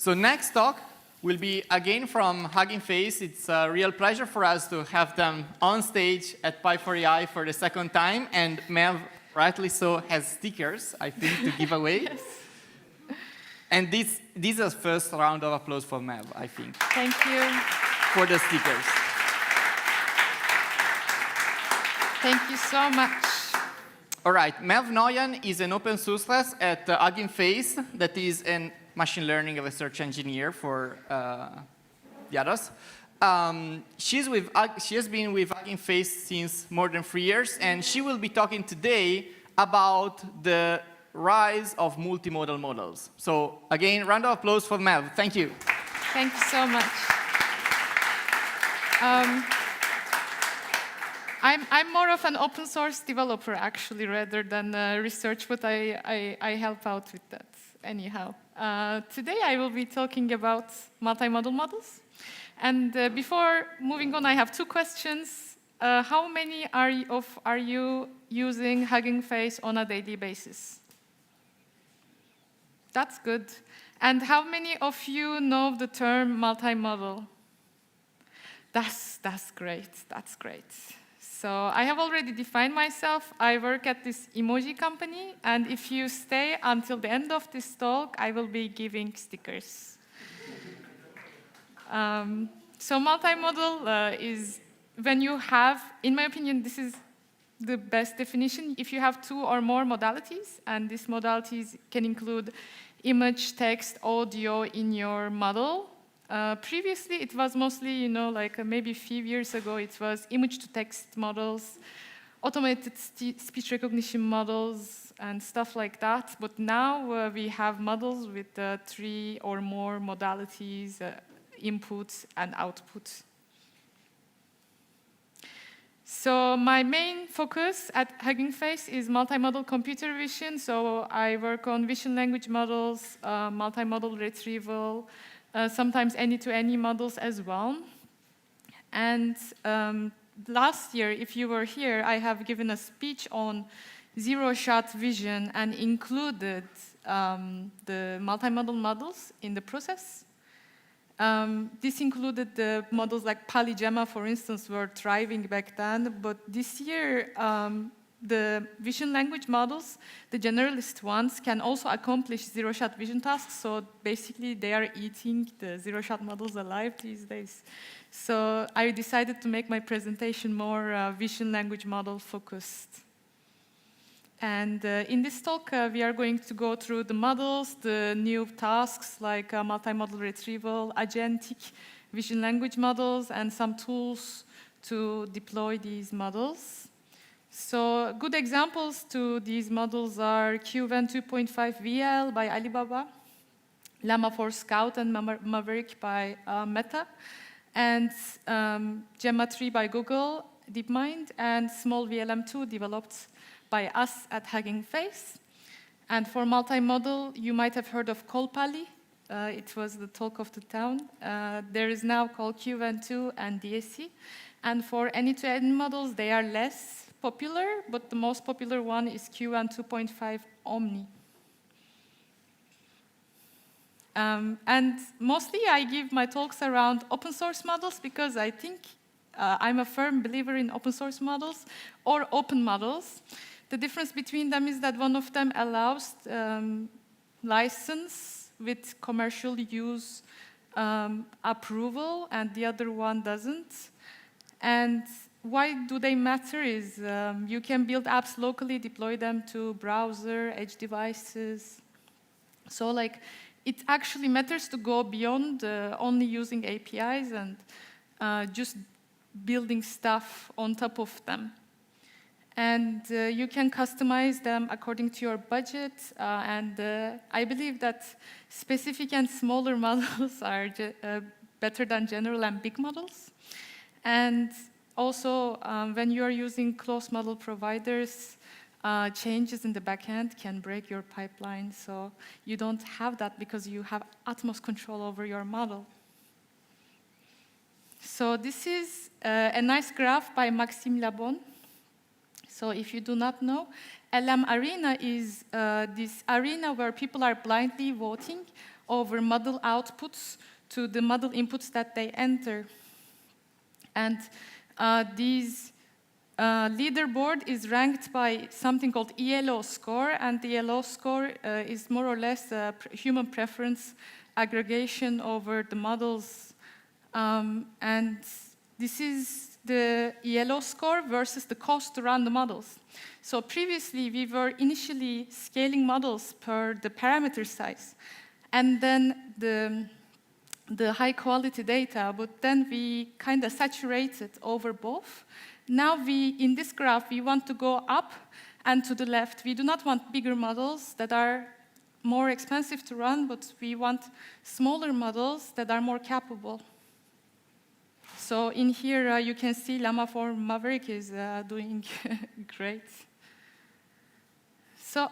So next talk will be again from Hugging Face. It's a real pleasure for us to have them on stage at Pi4AI for the second time. And Merve, rightly so, has stickers, I think, to give away. Yes. And this is a first round of applause for Merve, I think. Thank you. For the stickers. Thank you so much. All right, Merve Noyan is an open sourceless at Hugging Face that is a machine learning research engineer for the others. She has been with Hugging Face since more than 3 years, and she will be talking today about the rise of multimodal models. So again, round of applause for Merve. Thank you. Thank you so much. I'm more of an open source developer, actually, rather than research, but I help out with that anyhow. Today I will be talking about multimodal models. And before moving on, I have 2 questions. How many are you using Hugging Face on a daily basis? That's good. And how many of you know the term multimodal? That's great. That's great. So I have already defined myself. I work at this emoji company, and if you stay until the end of this talk, I will be giving stickers. So multimodal is when you have, in my opinion, this is the best definition, if you have 2 or more modalities, and these modalities can include image, text, audio in your model. Previously, it was mostly, like maybe a few years ago, it was image-to-text models, automated speech recognition models, and stuff like that. But now we have models with 3 or more modalities, input and output. So my main focus at Hugging Face is multimodal computer vision. So I work on vision language models, multimodal retrieval, sometimes any-to-any models as well. And last year, if you were here, I have given a speech on zero-shot vision and included the multimodal models in the process. This included the models like Polygemma, for instance, were thriving back then. But this year, the vision language models, the generalist ones, can also accomplish zero-shot vision tasks. So basically, they are eating the zero-shot models alive these days. So I decided to make my presentation more vision language model focused. And in this talk, we are going to go through the models, the new tasks like multimodal retrieval, agentic vision language models, and some tools to deploy these models. So good examples to these models are QVAN 2.5 VL by Alibaba, Llama 4 Scout and Maverick by Meta, and Gemma 3 by Google DeepMind, and Small VLM2 developed by us at Hugging Face. And for multimodal, you might have heard of Colpali. It was the talk of the town. There is now called QVAN 2 and DSC. And for any-to-any models, they are less popular, but the most popular one is QVAN 2.5 Omni. And mostly I give my talks around open source models because I think I'm a firm believer in open source models or open models. The difference between them is that one of them allows license with commercial use approval, and the other one doesn't. And why do they matter is you can build apps locally, deploy them to browser, edge devices. So like, it actually matters to go beyond only using APIs and just building stuff on top of them. And you can customize them according to your budget. And I believe that specific and smaller models are better than general and big models. And also, when you are using closed model providers, changes in the backend can break your pipeline. So you don't have that because you have utmost control over your model. So this is a nice graph by Maxime Labon. So if you do not know, LM Arena is this arena where people are blindly voting over model outputs to the model inputs that they enter. And these leaderboard is ranked by something called ELO score, and the ELO score is more or less a human preference aggregation over the models. And this is the ELO score versus the cost to run the models. So previously, we were initially scaling models per the parameter size, and then the high quality data, but then we kind of saturated over both. Now in this graph, we want to go up and to the left. We do not want bigger models that are more expensive to run, but we want smaller models that are more capable. So in here, you can see Llama 4 Maverick is doing great. So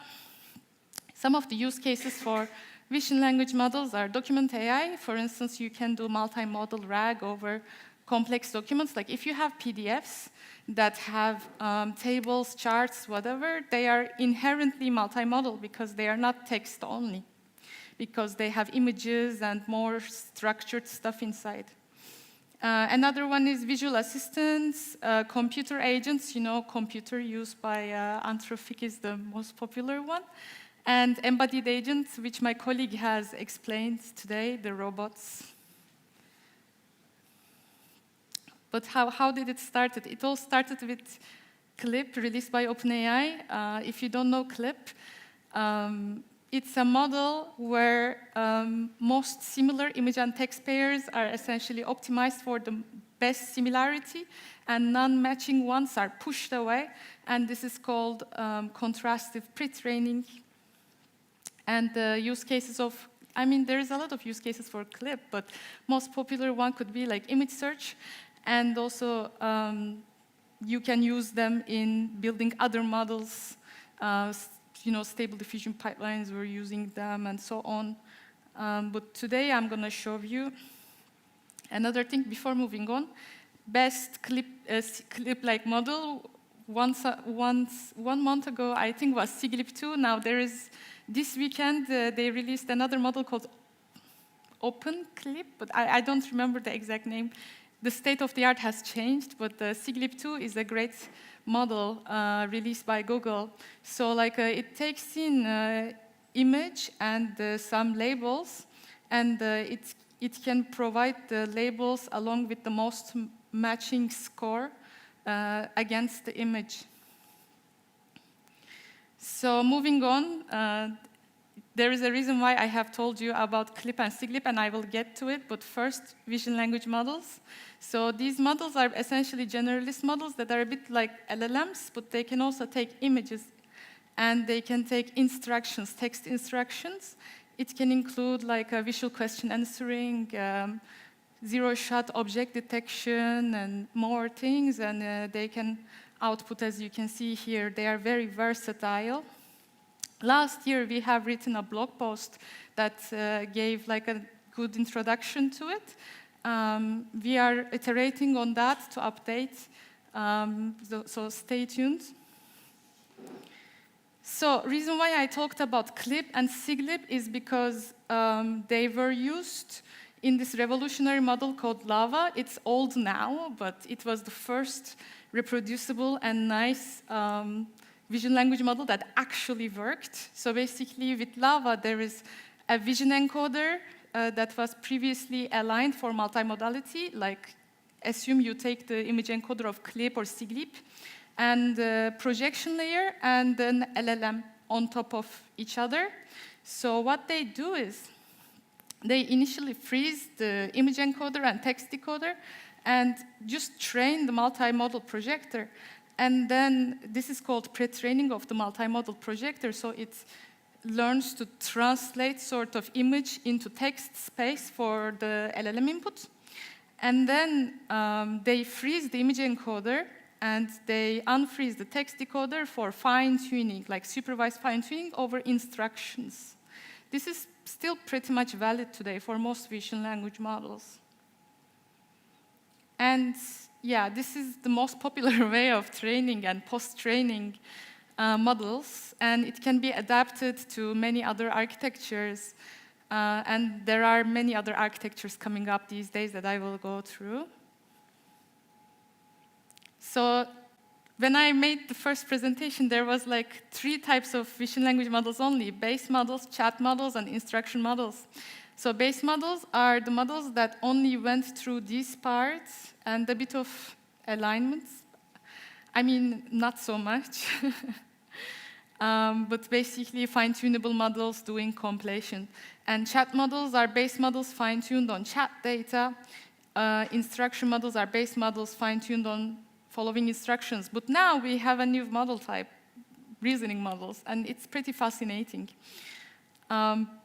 some of the use cases for vision language models are document AI. For instance, you can do multimodal RAG over complex documents. Like if you have PDFs that have tables, charts, whatever, they are inherently multimodal because they are not text only, because they have images and more structured stuff inside. Another one is visual assistants, computer agents. You know, computer used by Anthropic is the most popular one. And embodied agents, which my colleague has explained today, the robots. But how did it start? It all started with Clip, released by OpenAI. If you don't know Clip, it's a model where most similar image and text pairs are essentially optimized for the best similarity, and non-matching ones are pushed away. And this is called contrastive pre-training. And the use cases of, I mean, there's a lot of use cases for Clip, but most popular one could be like image search. And also, you can use them in building other models. You know, stable diffusion pipelines, we're using them, and so on. But today, I'm going to show you another thing before moving on. Best clip-like model. 1 month ago, I think, was Siglip 2. Now there is, this weekend, they released another model called OpenClip, but I don't remember the exact name. The state of the art has changed, but Siglip 2 is a great model released by Google. So like it takes in image and some labels, and it can provide the labels along with the most matching score against the image. So moving on, there is a reason why I have told you about Clip and Siglip, and I will get to it. But first, vision language models. So these models are essentially generalist models that are a bit like LLMs, but they can also take images, and they can take instructions, text instructions. It can include like a visual question answering, zero-shot object detection, and more things. And they can output, as you can see here. They are very versatile. Last year, we have written a blog post that gave like a good introduction to it. We are iterating on that to update, so stay tuned. So reason why I talked about Clip and Siglip is because they were used in this revolutionary model called Lava. It's old now, but it was the first reproducible and nice vision language model that actually worked. So basically, with Lava, there is a vision encoder that was previously aligned for multimodality. Like, assume you take the image encoder of Clip or Siglip, and the projection layer, and then LLM on top of each other. So what they do is, they initially freeze the image encoder and text decoder, and just train the multimodal projector. And then this is called pre-training of the multimodal projector. So it learns to translate sort of image into text space for the LLM input. And then they freeze the image encoder, and they unfreeze the text decoder for fine-tuning, like supervised fine-tuning over instructions. This is still pretty much valid today for most vision language models. And yeah, this is the most popular way of training and post-training models, and it can be adapted to many other architectures. And there are many other architectures coming up these days that I will go through. So when I made the first presentation, there was like 3 types of vision language models only: base models, chat models, and instruction models. So base models are the models that only went through these parts and a bit of alignments. I mean, not so much. But basically fine-tunable models doing compilation. And chat models are base models fine-tuned on chat data. Instruction models are base models fine-tuned on following instructions. But now we have a new model type, reasoning models, and it's pretty fascinating.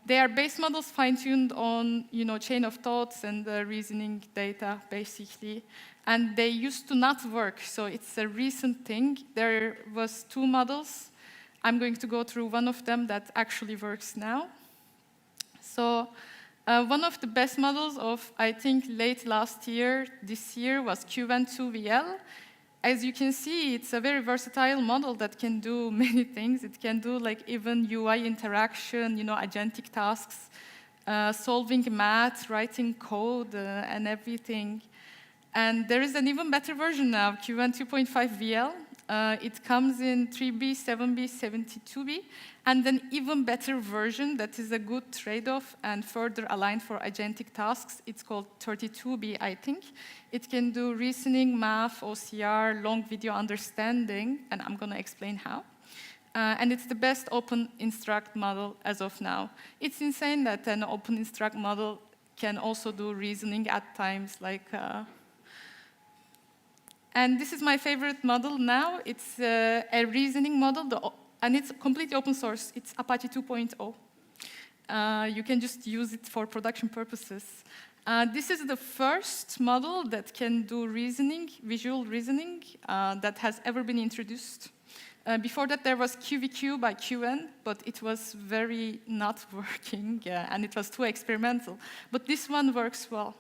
They are base models fine-tuned on, chain of thoughts and reasoning data, basically. And they used to not work, so it's a recent thing. There was 2 models. I'm going to go through one of them that actually works now. So one of the best models of, I think, late last year, this year, was QN2VL. As you can see, it's a very versatile model that can do many things. It can do like even UI interaction, agentic tasks, solving math, writing code, and everything. And there is an even better version now, QN2.5VL. It comes in 3B, 7B, 72B, and an even better version that is a good trade-off and further aligned for agentic tasks. It's called 32B, I think. It can do reasoning, math, OCR, long video understanding, and I'm going to explain how. And it's the best open instruct model as of now. It's insane that an open instruct model can also do reasoning at times, like and this is my favorite model now. It's a reasoning model, and it's completely open source. It's Apache 2.0. You can just use it for production purposes. This is the first model that can do reasoning, visual reasoning, that has ever been introduced. Before that, there was QVQ by QN, but it was very not working, and it was too experimental. But this one works well.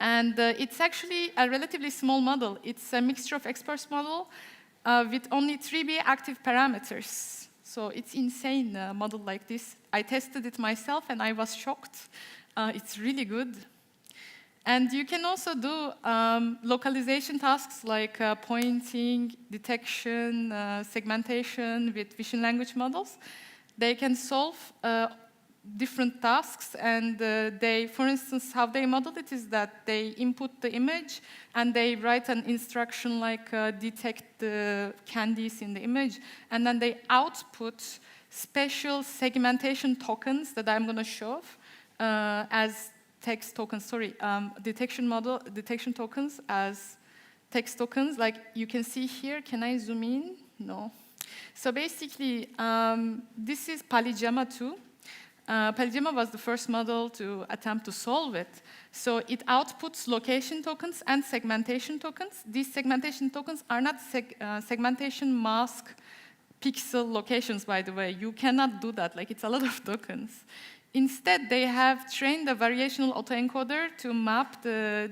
And it's actually a relatively small model. It's a mixture of experts model with only 3B active parameters. So it's insane, a model like this. I tested it myself, and I was shocked. It's really good. And you can also do localization tasks like pointing, detection, segmentation with vision language models. They can solve different tasks, and for instance, how they model it is that they input the image and they write an instruction like detect the candies in the image, and then they output special segmentation tokens that I'm going to show as text tokens. Detection tokens as text tokens, like you can see here. Can I zoom in? No. So basically, this is Polygemma 2. Polygemma was the first model to attempt to solve it. So it outputs location tokens and segmentation tokens. These segmentation tokens are not segmentation mask pixel locations, by the way. You cannot do that. Like, it's a lot of tokens. Instead, they have trained a variational autoencoder to map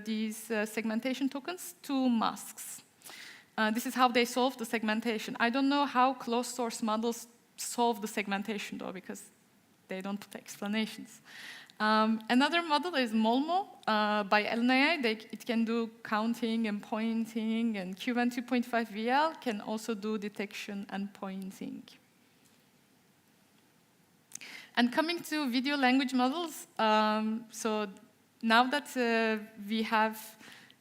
these segmentation tokens to masks. This is how they solve the segmentation. I don't know how closed source models solve the segmentation, though, because they don't put explanations. Another model is Molmo by LNAI. It can do counting and pointing, and QN 2.5 VL can also do detection and pointing. And coming to video language models, so now that we have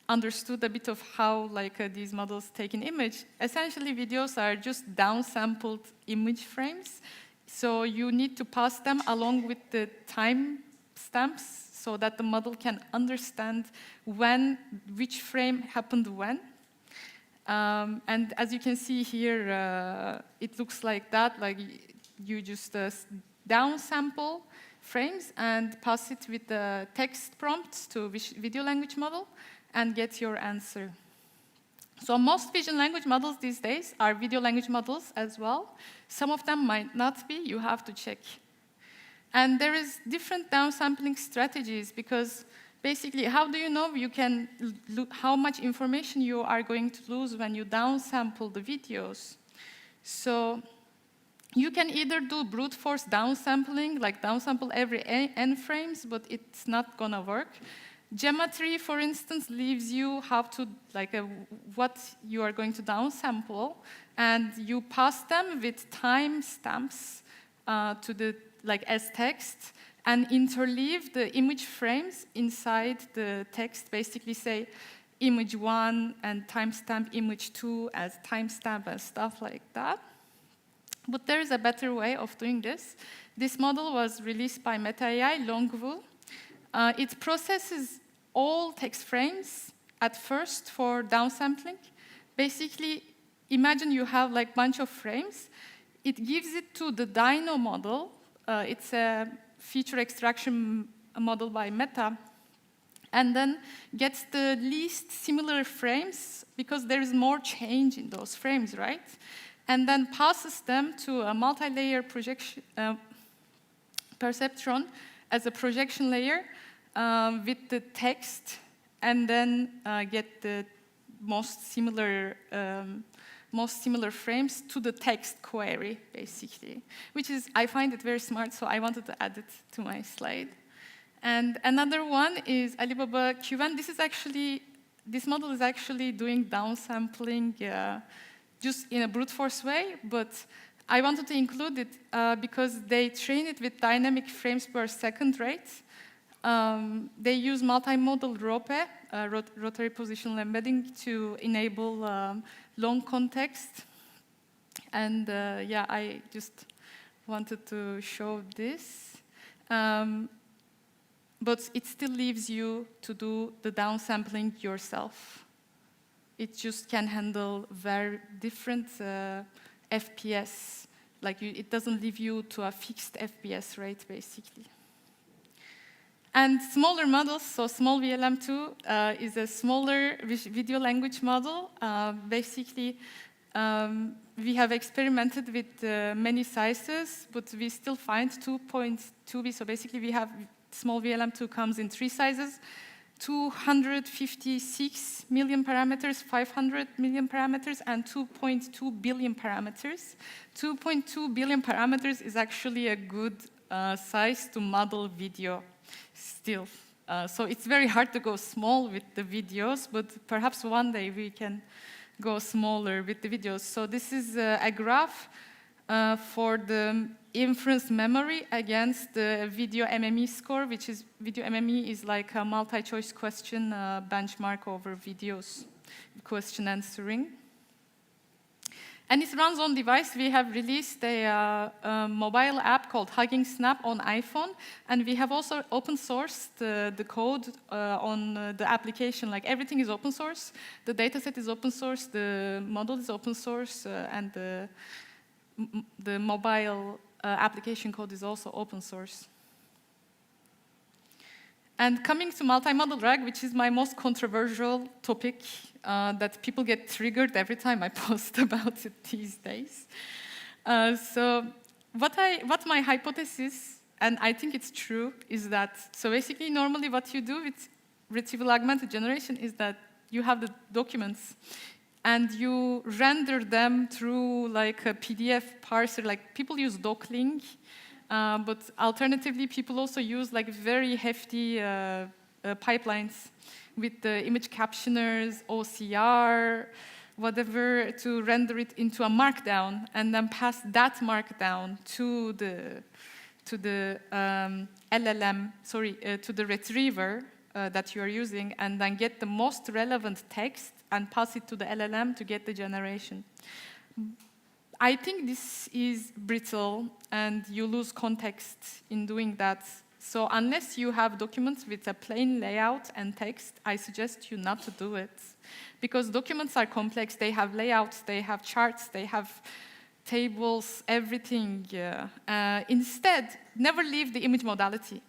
understood a bit of how these models take an image, essentially videos are just downsampled image frames. So you need to pass them along with the time stamps so that the model can understand which frame happened when. And as you can see here, it looks like that. Like you just downsample frames and pass it with the text prompts to video language model and get your answer. So most vision language models these days are video language models as well. Some of them might not be. You have to check. And there is different downsampling strategies, because basically, how do you know how much information you are going to lose when you downsample the videos? So You can either do brute force downsampling, like downsample every n frames, but it's not gonna work. Geometry, for instance, leaves you how to, what you are going to downsample, and you pass them with timestamps to the, as text, and interleave the image frames inside the text, basically say image 1 and timestamp image 2 as timestamp and stuff like that. But there is a better way of doing this. This model was released by Meta AI, Longwool. It processes all text frames at first for downsampling. Basically, imagine you have like bunch of frames. It gives it to the Dino model. It's a feature extraction model by Meta, and then gets the least similar frames because there is more change in those frames, right? And then passes them to a multi-layer projection perceptron as a projection layer with the text, and then get the most similar frames to the text query, basically, which is, I find it very smart, so I wanted to add it to my slide. And another one is Alibaba Q1. This model is actually doing downsampling just in a brute force way, but I wanted to include it because they train it with dynamic frames per second rate. They use multimodal ROPE, rotary positional embedding, to enable long context. And yeah, I just wanted to show this. But it still leaves you to do the downsampling yourself. It just can handle very different FPS. It doesn't leave you to a fixed FPS rate, basically. And smaller models, so small VLM2 is a smaller video language model. Basically, we have experimented with many sizes, but we still find 2.2B. So basically, we have small VLM2 comes in 3 sizes: 256 million parameters, 500 million parameters, and 2.2 billion parameters. 2.2 billion parameters is actually a good size to model video still. So it's very hard to go small with the videos, but perhaps one day we can go smaller with the videos. So this is a graph for the inference memory against the video MME score, which is, video MME is like a multi-choice question benchmark over videos, question answering. And it runs on device. We have released a mobile app called Hugging Snap on iPhone, and we have also open sourced the code on the application. Like, everything is open source. The dataset is open source, the model is open source, and the mobile application code is also open source. And coming to multimodal RAG, which is my most controversial topic that people get triggered every time I post about it these days. So what my hypothesis, and I think it's true, is that, so basically normally what you do with retrieval augmented generation is that you have the documents and you render them through like a PDF parser. Like, people use doclink, but alternatively people also use like very hefty pipelines with the image captioners, OCR, whatever, to render it into a markdown, and then pass that markdown to the LLM, to the retriever that you are using, and then get the most relevant text and pass it to the LLM to get the generation. I think this is brittle, and you lose context in doing that. So unless you have documents with a plain layout and text, I suggest you not to do it. Because documents are complex. They have layouts, they have charts, they have tables, everything. Instead, never leave the image modality.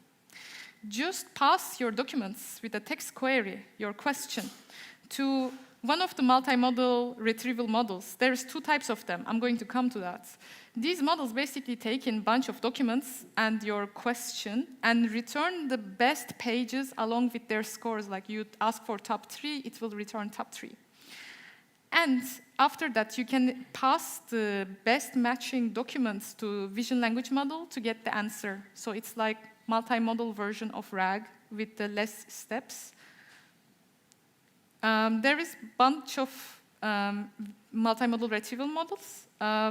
Just pass your documents with a text query, your question, to one of the multimodal retrieval models. There's 2 types of them. I'm going to come to that. These models basically take in a bunch of documents and your question and return the best pages along with their scores. Like, you ask for top 3, it will return top 3. And after that, you can pass the best matching documents to vision language model to get the answer. So it's like multimodal version of RAG with the less steps. There is a bunch of multimodal retrieval models.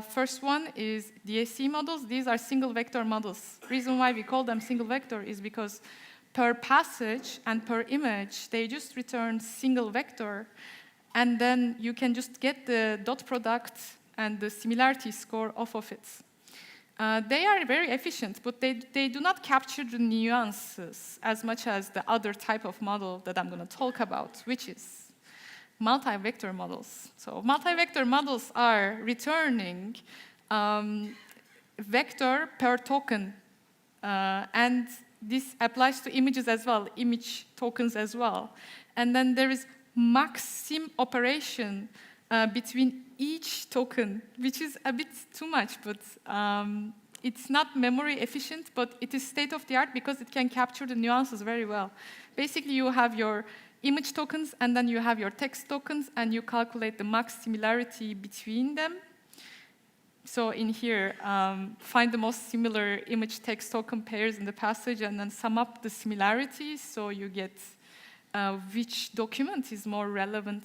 First one is DSC models. These are single vector models. Reason why we call them single vector is because per passage and per image, they just return single vector. And then you can just get the dot product and the similarity score off of it. They are very efficient, but they do not capture the nuances as much as the other type of model that I'm going to talk about, which is multi-vector models. So multi-vector models are returning vector per token. And this applies to images as well, image tokens as well. And then there is max-sim operation between each token, which is a bit too much, but it's not memory efficient, but it is state-of-the-art because it can capture the nuances very well. Basically, you have your image tokens, and then you have your text tokens, and you calculate the max similarity between them. So in here, find the most similar image text token pairs in the passage, and then sum up the similarities, so you get which document is more relevant.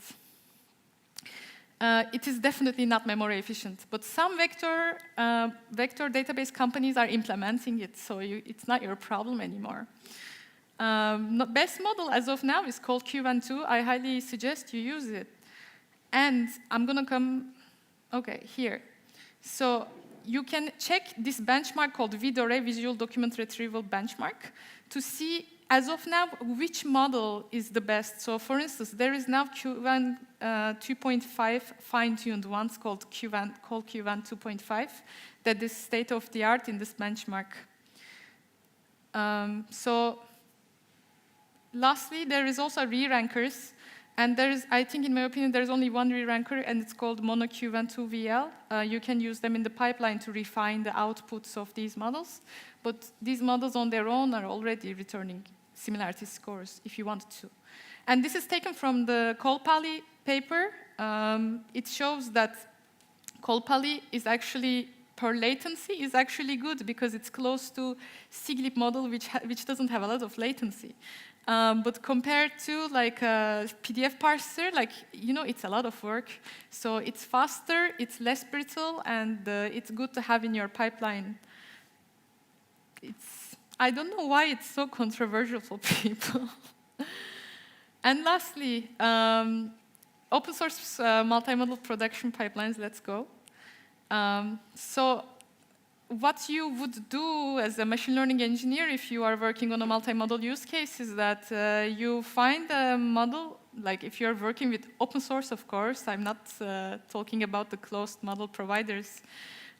It is definitely not memory efficient, but some vector database companies are implementing it, so it's not your problem anymore. Best model as of now is called Q12. I highly suggest you use it. And I'm going to come, OK, here. So you can check this benchmark called VDORE, Visual Document Retrieval Benchmark, to see, as of now, which model is the best. So for instance, there is now Q1 2.5 fine-tuned ones called Q1 2.5 that is state-of-the-art in this benchmark. So lastly, there is also re-rankers. And there is, I think, in my opinion, there's only one re-ranker, and it's called Mono Q12VL. You can use them in the pipeline to refine the outputs of these models. But these models on their own are already returning similarity scores, if you wanted to. And this is taken from the Kolpali paper. It shows that Kolpali is actually, per latency, is actually good because it's close to SIGLIP model, which doesn't have a lot of latency. But compared to like a PDF parser, like, you know, it's a lot of work. So it's faster, it's less brittle, and it's good to have in your pipeline. I don't know why it's so controversial for people. And lastly, open source multimodal production pipelines, let's go. So what you would do as a machine learning engineer if you are working on a multimodal use case is that you find a model, like if you're working with open source, of course, I'm not talking about the closed model providers.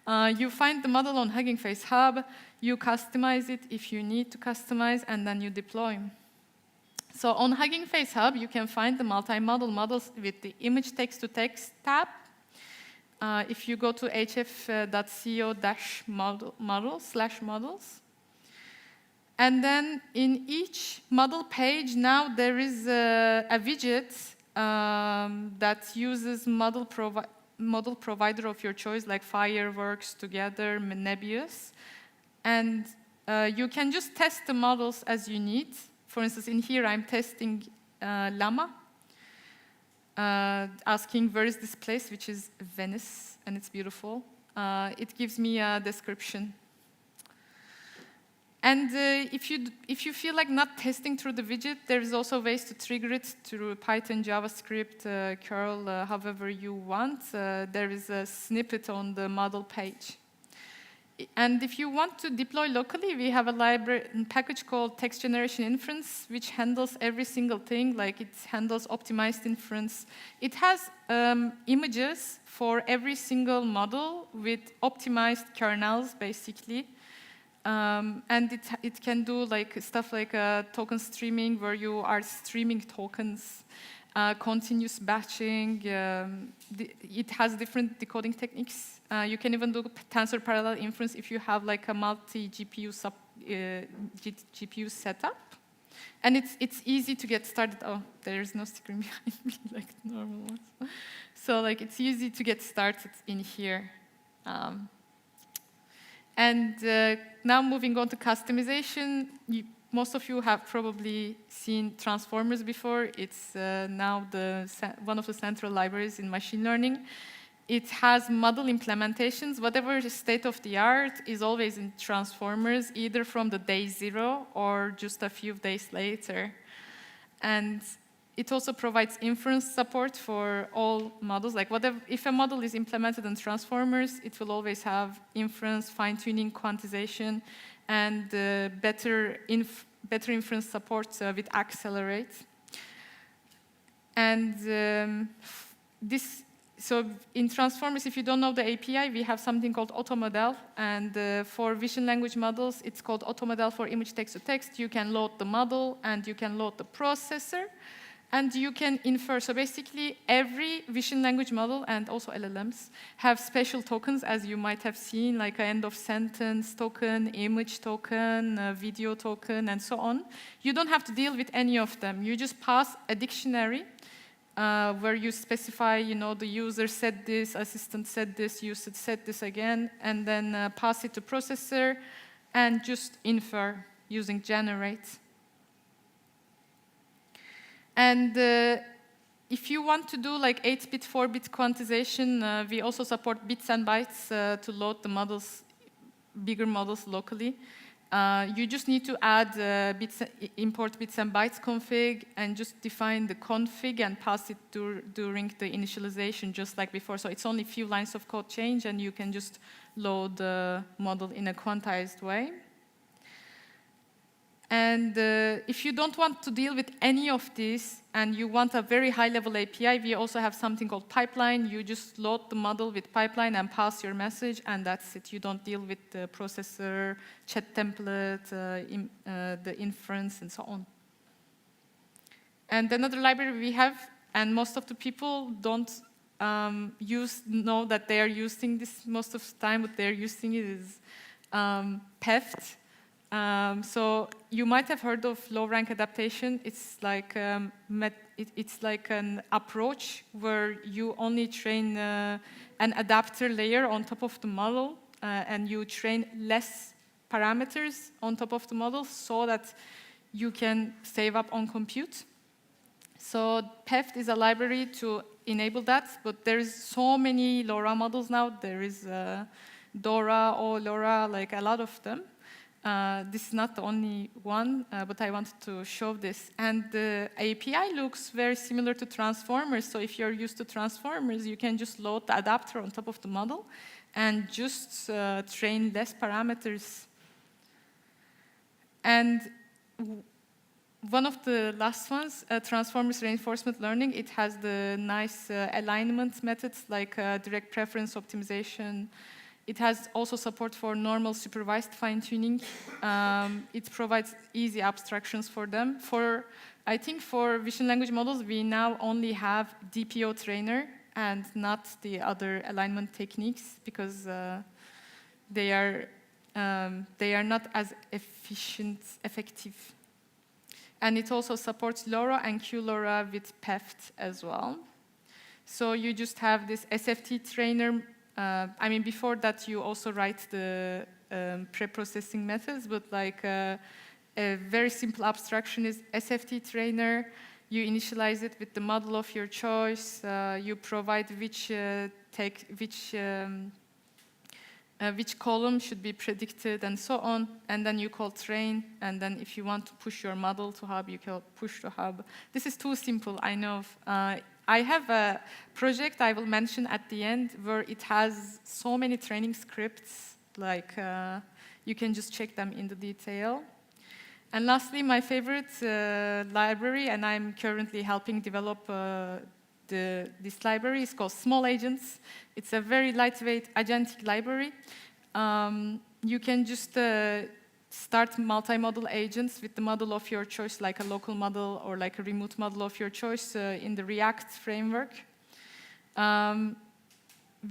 You find the model on Hugging Face Hub, you customize it if you need to customize, and then you deploy. So on Hugging Face Hub, you can find the multimodal models with the image text-to-text tab. If you go to hf.co-models, and then in each model page now there is a widget that uses model provider of your choice, like Fireworks, Together, Nebius, and you can just test the models as you need. For instance, in here I'm testing Llama. Asking where is this place, which is Venice, and it's beautiful. It gives me a description. And if you feel like not testing through the widget, there's also ways to trigger it through Python, JavaScript, curl, however you want. There is a snippet on the model page. And if you want to deploy locally, we have a library package called Text Generation Inference, which handles every single thing. Like it handles optimized inference. It has images for every single model with optimized kernels, basically. And it can do like stuff like token streaming, where you are streaming tokens, continuous batching. It has different decoding techniques. You can even do tensor parallel inference if you have like a multi-GPU GPU setup. And it's easy to get started. Oh, there's no screen behind me like normal ones. So like it's easy to get started in here. Now moving on to customization, most of you have probably seen transformers before. It's now one of the central libraries in machine learning. It has model implementations. Whatever is state of the art is always in transformers, either from the day zero or just a few days later. And it also provides inference support for all models. Like if a model is implemented in transformers, it will always have inference, fine-tuning, quantization, and better inference support with Accelerate. And so in transformers, if you don't know the API, we have something called Automodal. And for vision language models, it's called Automodal for image text to text. You can load the model, and you can load the processor. And you can infer. So basically, every vision language model and also LLMs have special tokens, as you might have seen, like an end of sentence token, image token, video token, and so on. You don't have to deal with any of them. You just pass a dictionary where you specify, the user said this, assistant said this, you said this again, and then pass it to processor and just infer using generate. And if you want to do like 8-bit, 4-bit quantization, we also support bits and bytes to load the models, bigger models locally. You just need to add import bits and bytes config and just define the config and pass it during the initialization, just like before. So it's only a few lines of code change, and you can just load the model in a quantized way. And if you don't want to deal with any of this and you want a very high-level API, we also have something called pipeline. You just load the model with pipeline and pass your message, and that's it. You don't deal with the processor, chat template, the inference, and so on. And another library we have, and most of the people don't know that they are using this most of the time, but they're using it is PEFT. So you might have heard of low-rank adaptation. It's like it's like an approach where you only train an adapter layer on top of the model, and you train less parameters on top of the model so that you can save up on compute. So PEFT is a library to enable that, but there is so many LoRa models now. There is Dora or LoRa, like a lot of them. This is not the only one, but I wanted to show this. And the API looks very similar to transformers. So if you're used to transformers, you can just load the adapter on top of the model and just train less parameters. And one of the last ones, transformers reinforcement learning, it has the nice alignment methods like direct preference optimization. It has also support for normal supervised fine-tuning. It provides easy abstractions for them. I think for vision language models, we now only have DPO trainer and not the other alignment techniques because they are not as effective. And it also supports LoRa and QLoRa with PEFT as well. So you just have this SFT trainer. Before that, you also write the pre-processing methods, but like a very simple abstraction is SFT trainer. You initialize it with the model of your choice. You provide which column should be predicted, and so on. And then you call train. And then if you want to push your model to hub, you can push to hub. This is too simple, I know. I have a project I will mention at the end where it has so many training scripts, like you can just check them in the detail. And lastly, my favorite library, and I'm currently helping develop this library, is called Small Agents. It's a very lightweight agentic library. You can just start multimodal agents with the model of your choice, like a local model or like a remote model of your choice in the React framework.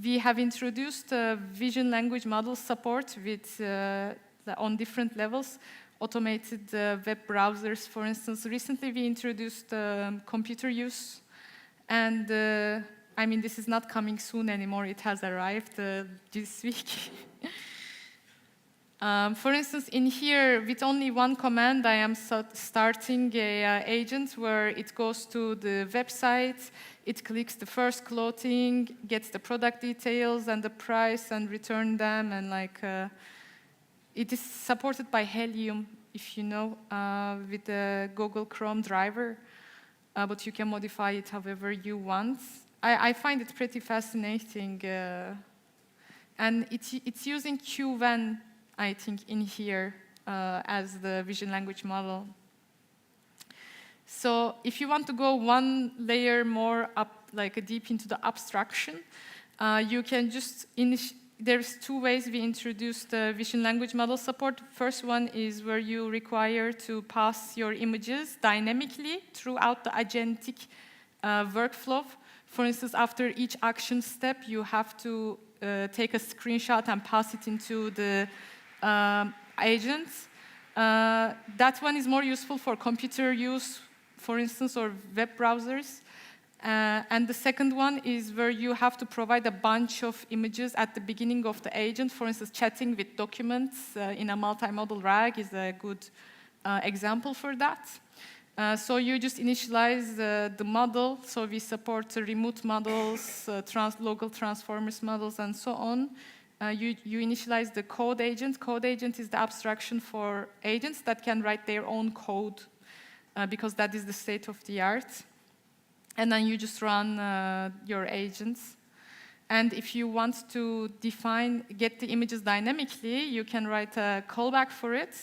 We have introduced vision language model support with on different levels. automated web browsers. For instance, recently we introduced computer use, and I mean, this is not coming soon anymore. It has arrived this week. For instance, in here, with only one command, I am starting an agent where it goes to the website, it clicks the first clothing, gets the product details and the price, and return them. And it is supported by Helium, if you know, with the Google Chrome driver. But you can modify it however you want. I find it pretty fascinating. And it's using QVen, I think, in here as the vision language model. So if you want to go one layer more up, like deep into the abstraction, you can just, there's two ways we introduced vision language model support. First one is where you require to pass your images dynamically throughout the agentic workflow. For instance, after each action step, you have to take a screenshot and pass it into the agents. That one is more useful for computer use, for instance, or web browsers. And the second one is where you have to provide a bunch of images at the beginning of the agent. For instance, chatting with documents in a multimodal RAG is a good example for that. So you just initialize the model. So we support remote models, local transformers models, and so on. You initialize the code agent. Code agent is the abstraction for agents that can write their own code, because that is the state of the art. And then you just run your agents. And if you want to get the images dynamically, you can write a callback for it.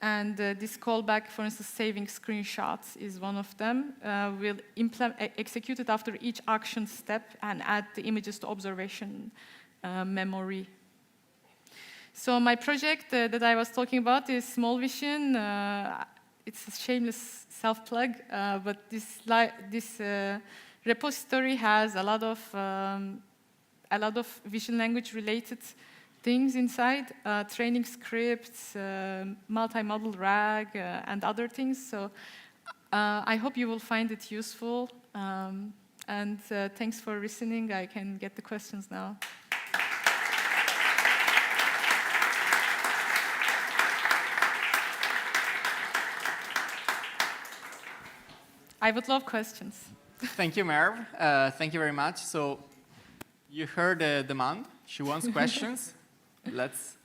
And this callback, for instance, saving screenshots is one of them. Will execute it after each action step and add the images to observation memory. So my project that I was talking about is Small Vision. It's a shameless self-plug, but this repository has a lot of vision language related things inside, training scripts, multimodal RAG, and other things. So I hope you will find it useful. And thanks for listening. I can get the questions now. I would love questions. Thank you, Merve. Thank you very much. So you heard the demand. She wants questions. Let's.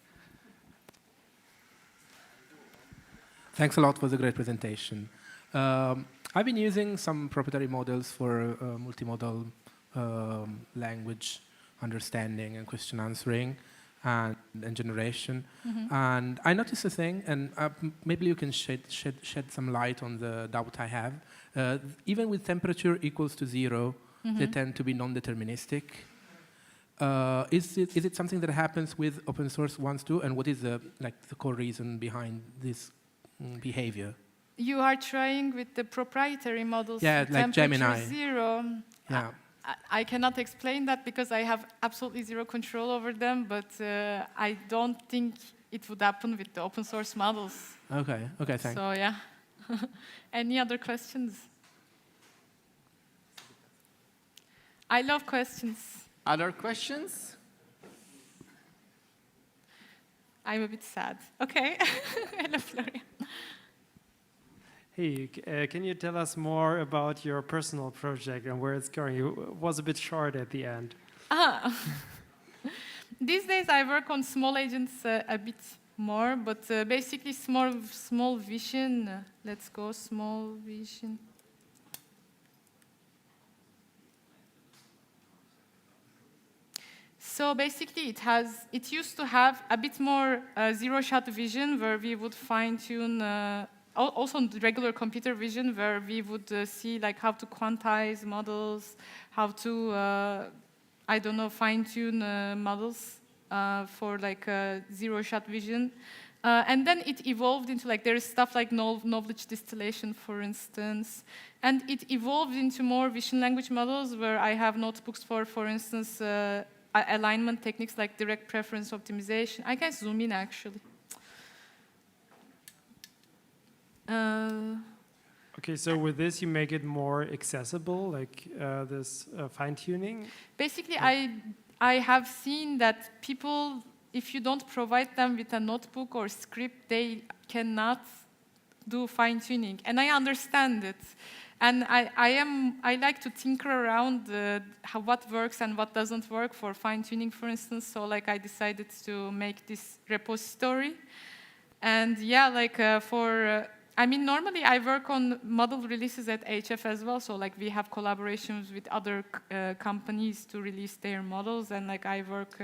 Thanks a lot for the great presentation. I've been using some proprietary models for multimodal language understanding and question answering and generation. Mm-hmm. And I noticed a thing, and maybe you can shed some light on the doubt I have. Even with temperature equals to 0, mm-hmm. they tend to be non-deterministic. Is it something that happens with open source ones too? And what is the core reason behind this behavior? You are trying with the proprietary models. Yeah, like Gemini. 0. Yeah. I cannot explain that because I have absolutely zero control over them, but I don't think it would happen with the open source models. Okay, thanks. So yeah. Any other questions? I love questions. Other questions? I'm a bit sad. Okay. Hello, Florian. Hey, can you tell us more about your personal project and where it's going? It was a bit short at the end. These days I work on small agents a bit more, but basically small vision. Let's go small vision. So basically it used to have a bit more zero-shot vision where we would fine-tune also the regular computer vision where we would see how to quantize models, how to, I don't know, fine-tune models for zero-shot vision. And then it evolved into there is stuff like knowledge distillation, for instance. And it evolved into more vision language models where I have notebooks for instance, alignment techniques like direct preference optimization. I can zoom in, actually. Okay, so with this, you make it more accessible, like this fine-tuning? Basically, I have seen that people, if you don't provide them with a notebook or script, they cannot do fine-tuning. And I understand it. And I like to tinker around what works and what doesn't work for fine-tuning, for instance. So like I decided to make this repository. And yeah, like I mean, normally I work on model releases at HF as well. So like we have collaborations with other companies to release their models. And like I work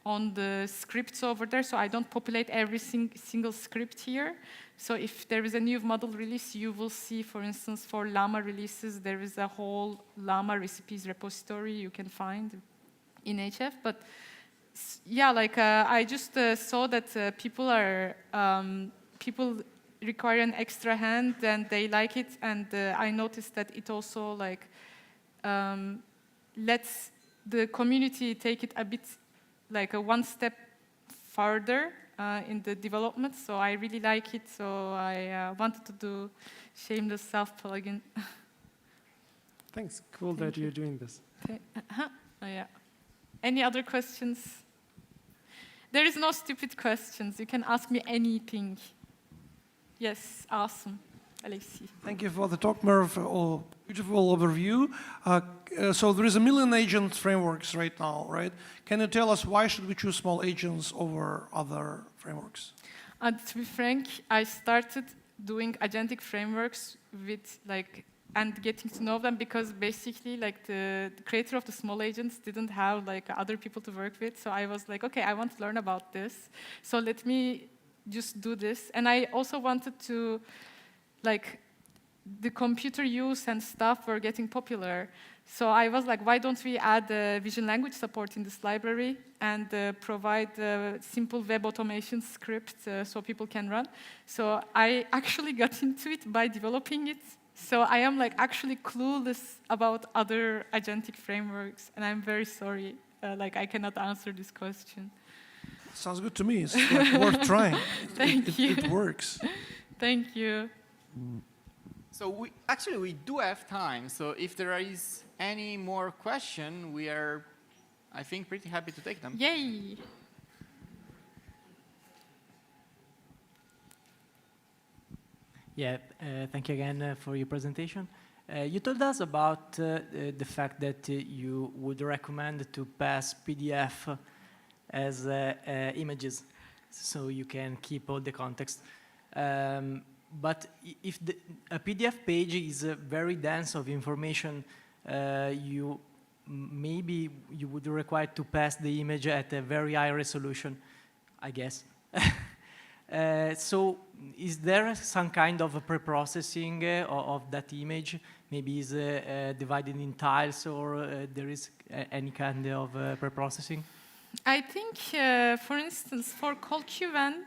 on the scripts over there. So I don't populate every single script here. So if there is a new model release, you will see, for instance, for Llama releases, there is a whole Llama recipes repository you can find in HF. But yeah, like I just saw that people require an extra hand and they like it. And I noticed that it also like lets the community take it a bit like one step further in the development, so I really like it. So I wanted to do shameless self-plugin. Thanks. Cool that you're doing this. Oh, yeah. Any other questions? There is no stupid questions. You can ask me anything. Yes, awesome. Alexi. Thank you for the talk, Merve. Beautiful overview. So there is a million agent frameworks right now, right? Can you tell us why should we choose small agents over other frameworks? To be frank, I started doing agentic frameworks with like and getting to know them because basically like the creator of the small agents didn't have like other people to work with. So I was like, okay, I want to learn about this. So let me just do this. And I also wanted to like the computer use and stuff were getting popular. So I was like, why don't we add vision language support in this library and provide simple web automation script so people can run. So I actually got into it by developing it. So I am like actually clueless about other agentic frameworks, and I'm very sorry. Like I cannot answer this question. Sounds good to me. It's like worth trying. Thank you. It works. Thank you. So we do have time. So if there is any more question, we are, I think, pretty happy to take them. Yay! Yeah, thank you again for your presentation. You told us about the fact that you would recommend to pass PDF as images, so you can keep all the context. But if a PDF page is very dense of information, maybe you would require to pass the image at a very high resolution, I guess. So is there some kind of a pre-processing of that image? Maybe is divided in tiles, or there is any kind of pre-processing? I think, for instance, for CallQN,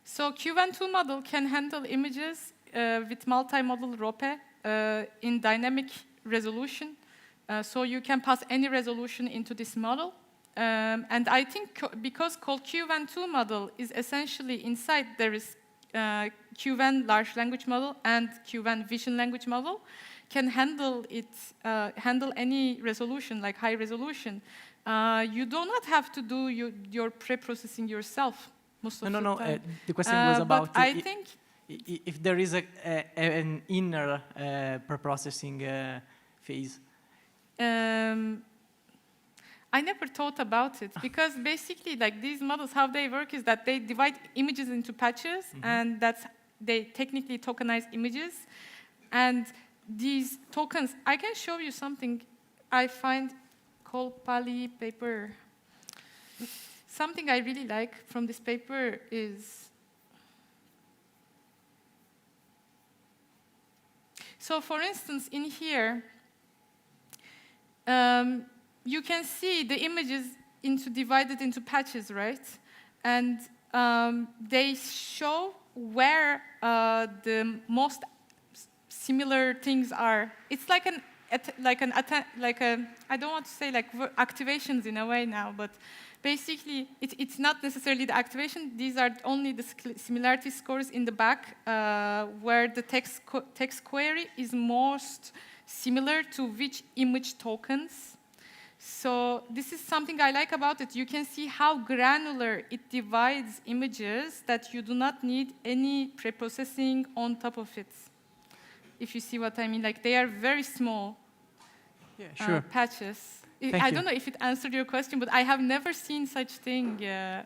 so QN2 model can handle images with multimodal ROPE in dynamic resolution. So you can pass any resolution into this model. And I think because CallQN2 model is essentially inside, there is QN large language model and QN vision language model can handle it, handle any resolution, like high resolution. You do not have to do your pre-processing yourself. Most of the time. The question was about I think if there is an inner pre-processing phase. I never thought about it because basically, like these models, how they work is that they divide images into patches, and they technically tokenize images. And these tokens, I can show you something I find called Pali paper. Something I really like from this paper is, so for instance, in here, you can see the images divided into patches, right? And they show where the most similar things are. It's like an I don't want to say like activations in a way now, but basically it's not necessarily the activation. These are only the similarity scores in the back where the text query is most similar to which image tokens. So this is something I like about it. You can see how granular it divides images that you do not need any preprocessing on top of it. If you see what I mean, like they are very small patches. I don't know if it answered your question, but I have never seen such thing.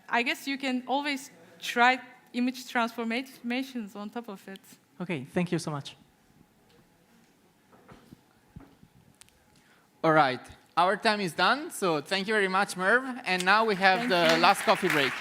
I guess you can always try image transformations on top of it. Okay, thank you so much. All right, our time is done, so thank you very much, Merve. And now we have the last coffee break.